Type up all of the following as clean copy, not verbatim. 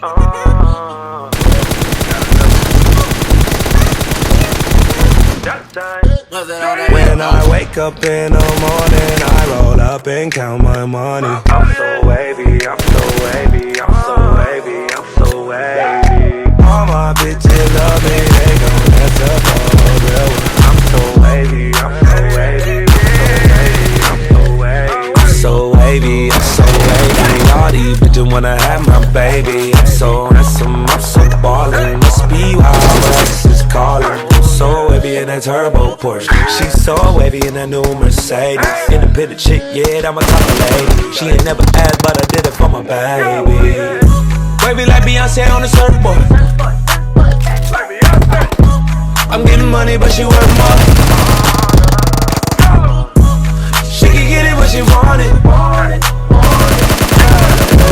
When I wake up in the morning, I roll up and count my money. I'm so wavy, I'm so wavy, I'm so wavy, I'm so wavy. All my bitches love me, they gon' answer for real. I'm so wavy, I'm so wavy, I'm so wavy, I'm so wavy, I'm so wavy. All these bitches wanna have my baby. I'm so handsome, I'm so ballin'. Must be why my ex is calling. So wavy in that turbo Porsche. She's so wavy in that new Mercedes. Independent chick, yeah, I'm a top lady. She ain't never asked, but I did it for my baby. Wavy like Beyonce on the surfboard. I'm getting money, but she worth more. She can get it when she want it.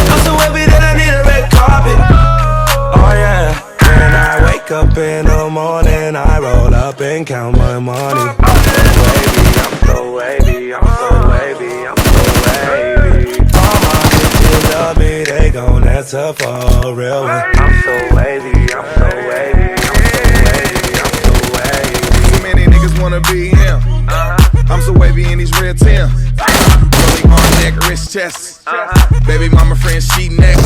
I'm so wavy that I need a red carpet. Oh yeah. When I wake up in the morning, I roll up and count my money. I'm so wavy, I'm so wavy, I'm so wavy. All my bitches love me, they gon' answer for a real one. I'm so wavy, I'm so wavy, I'm so wavy, I'm so wavy. So many niggas wanna be him. I'm so wavy in these red Timbs. Really on neck, wrist, chest. Baby mama friend, she next.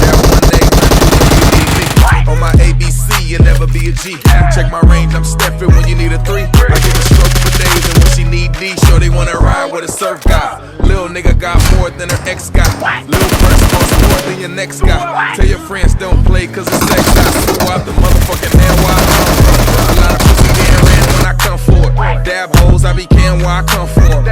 That one day on my ABC, you'll never be a G. Check my range, I'm stepping when you need a 3. I give a stroke for days, and when she need D, sure they wanna ride with a surf guy. Lil' nigga got more than her ex guy. Lil' person costs more than your next guy. Tell your friends don't play, cause it's sex guy. So out the motherfucking man where I come from. A lot of pussy getting ran when I come for it. Dab hoes, I be can where I come from.